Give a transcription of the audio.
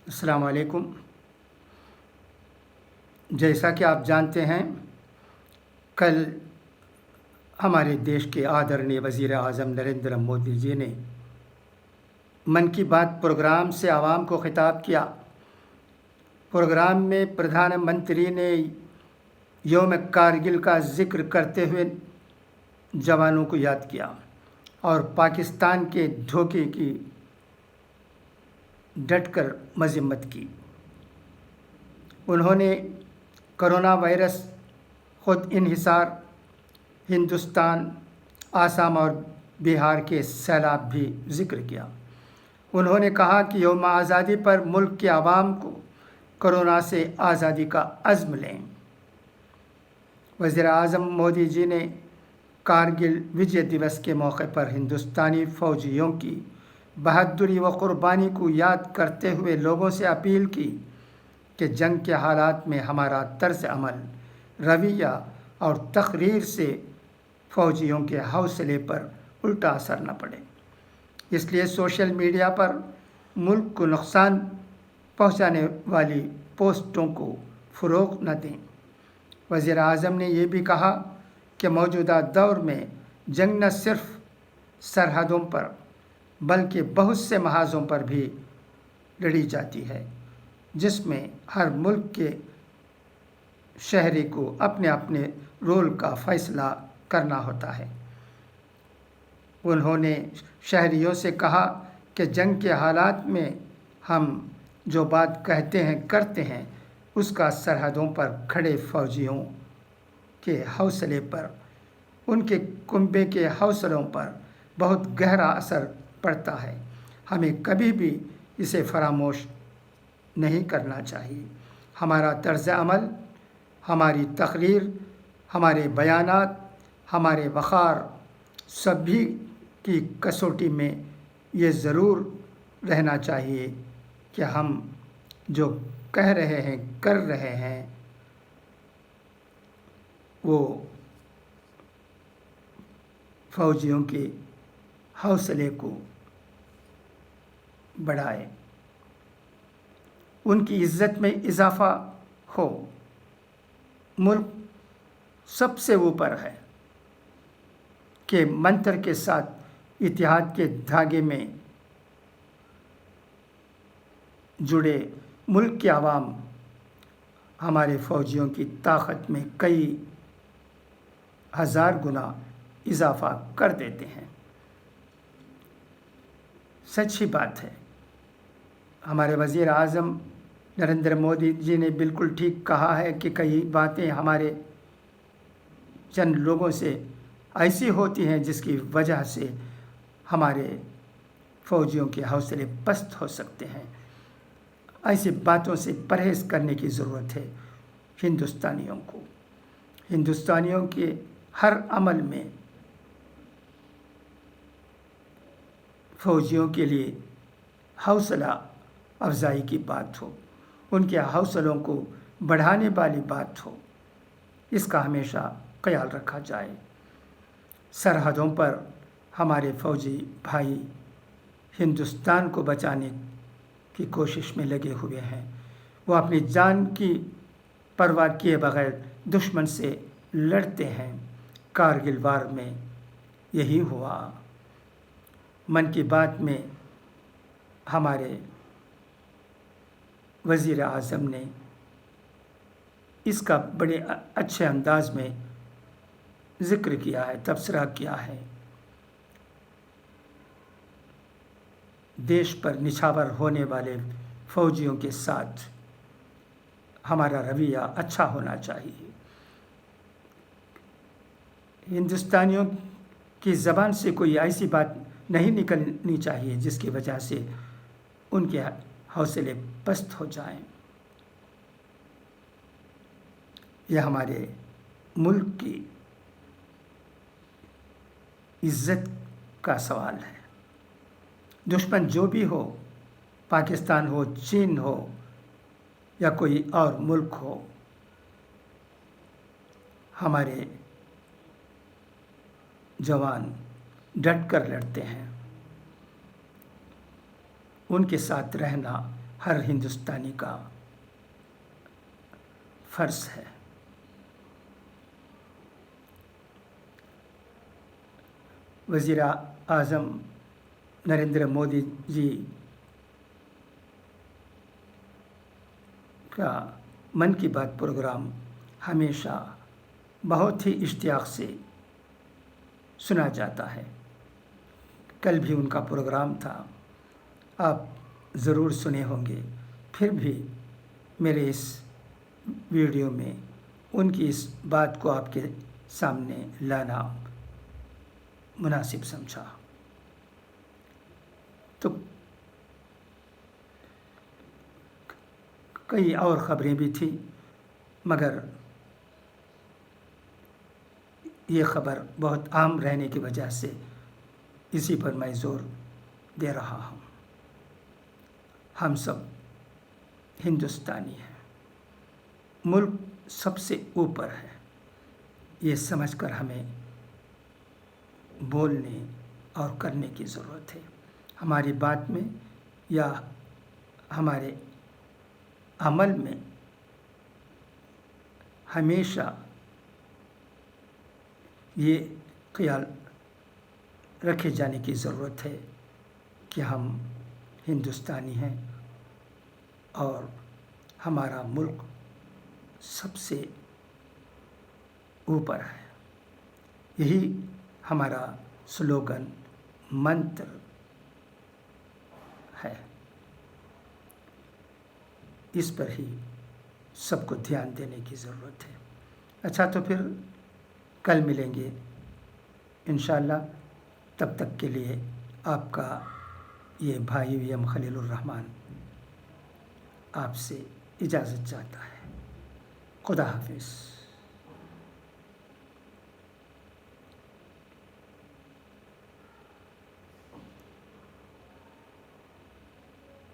السلام علیکم۔ جیسا کہ آپ جانتے ہیں، کل ہمارے دیش کے آدرنیہ وزیر اعظم نریندر مودی جی نے من کی بات پروگرام سے عوام کو خطاب کیا۔ پروگرام میں پردھان منتری نے یوم کارگل کا ذکر کرتے ہوئے جوانوں کو یاد کیا اور پاکستان کے دھوکے کی ڈٹ کر مذمت کی۔ انہوں نے کرونا وائرس، خود انحصار، ہندوستان، آسام اور بہار کے سیلاب بھی ذکر کیا۔ انہوں نے کہا کہ یوم آزادی پر ملک کے عوام کو کرونا سے آزادی کا عزم لیں۔ وزیر اعظم مودی جی نے کارگل وجے دیوس کے موقع پر ہندوستانی فوجیوں کی بہادری و قربانی کو یاد کرتے ہوئے لوگوں سے اپیل کی کہ جنگ کے حالات میں ہمارا طرز عمل، رویہ اور تقریر سے فوجیوں کے حوصلے پر الٹا اثر نہ پڑے، اس لیے سوشل میڈیا پر ملک کو نقصان پہنچانے والی پوسٹوں کو فروغ نہ دیں۔ وزیر اعظم نے یہ بھی کہا کہ موجودہ دور میں جنگ نہ صرف سرحدوں پر بلکہ بہت سے محاذوں پر بھی لڑی جاتی ہے، جس میں ہر ملک کے شہری کو اپنے اپنے رول کا فیصلہ کرنا ہوتا ہے۔ انہوں نے شہریوں سے کہا کہ جنگ کے حالات میں ہم جو بات کہتے ہیں کرتے ہیں، اس کا سرحدوں پر کھڑے فوجیوں کے حوصلے پر، ان کے کنبے کے حوصلوں پر بہت گہرا اثر پڑتا ہے۔ ہمیں کبھی بھی اسے فراموش نہیں کرنا چاہیے۔ ہمارا طرز عمل، ہماری تقریر، ہمارے بیانات، ہمارے وقار، سبھی کی کسوٹی میں یہ ضرور رہنا چاہیے کہ ہم جو کہہ رہے ہیں، کر رہے ہیں، وہ فوجیوں کے حوصلے کو بڑھائے، ان کی عزت میں اضافہ ہو۔ ملک سب سے اوپر ہے کہ منتر کے ساتھ اتحاد کے دھاگے میں جڑے ملک کے عوام ہمارے فوجیوں کی طاقت میں کئی ہزار گنا اضافہ کر دیتے ہیں۔ سچی بات ہے، ہمارے وزیر اعظم نریندر مودی جی نے بالکل ٹھیک کہا ہے کہ کئی باتیں ہمارے چند لوگوں سے ایسی ہوتی ہیں جس کی وجہ سے ہمارے فوجیوں کے حوصلے پست ہو سکتے ہیں۔ ایسی باتوں سے پرہیز کرنے کی ضرورت ہے ہندوستانیوں کو۔ ہندوستانیوں کے ہر عمل میں فوجیوں کے لیے حوصلہ افزائی کی بات ہو، ان کے حوصلوں کو بڑھانے والی بات ہو، اس کا ہمیشہ خیال رکھا جائے۔ سرحدوں پر ہمارے فوجی بھائی ہندوستان کو بچانے کی کوشش میں لگے ہوئے ہیں۔ وہ اپنی جان کی پرواہ کیے بغیر دشمن سے لڑتے ہیں۔ کارگل وار میں یہی ہوا۔ من کی بات میں ہمارے وزیر اعظم نے اس کا بڑے اچھے انداز میں ذکر کیا ہے، تبصرہ کیا ہے۔ دیش پر نچھاور ہونے والے فوجیوں کے ساتھ ہمارا رویہ اچھا ہونا چاہیے۔ ہندوستانیوں کی زبان سے کوئی ایسی بات نہیں نکلنی چاہیے جس کی وجہ سے ان کے حوصلے پست ہو جائیں۔ یہ ہمارے ملک کی عزت کا سوال ہے۔ دشمن جو بھی ہو، پاکستان ہو، چین ہو یا کوئی اور ملک ہو، ہمارے جوان ڈٹ کر لڑتے ہیں۔ ان کے ساتھ رہنا ہر ہندوستانی کا فرض ہے۔ وزیر اعظم نریندر مودی جی کا من کی بات پروگرام ہمیشہ بہت ہی اشتیاق سے سنا جاتا ہے۔ کل بھی ان کا پروگرام تھا، آپ ضرور سنے ہوں گے، پھر بھی میرے اس ویڈیو میں ان کی اس بات کو آپ کے سامنے لانا مناسب سمجھا۔ تو کئی اور خبریں بھی تھیں، مگر یہ خبر بہت عام رہنے کی وجہ سے اسی پر میں زور دے رہا ہوں۔ ہم سب ہندوستانی ہیں، ملک سب سے اوپر ہے، یہ سمجھ کر ہمیں بولنے اور کرنے کی ضرورت ہے۔ ہماری بات میں یا ہمارے عمل میں ہمیشہ یہ خیال رکھے جانے کی ضرورت ہے کہ ہم ہندوستانی ہیں اور ہمارا ملک سب سے اوپر ہے۔ یہی ہمارا سلوگن، منتر ہے۔ اس پر ہی سب کو دھیان دینے کی ضرورت ہے۔ اچھا، تو پھر کل ملیں گے انشاءاللہ۔ تب تک کے لیے آپ کا یہ بھائی وی ایم خلیل الرحمن آپ سے اجازت چاہتا ہے۔ خدا حافظ۔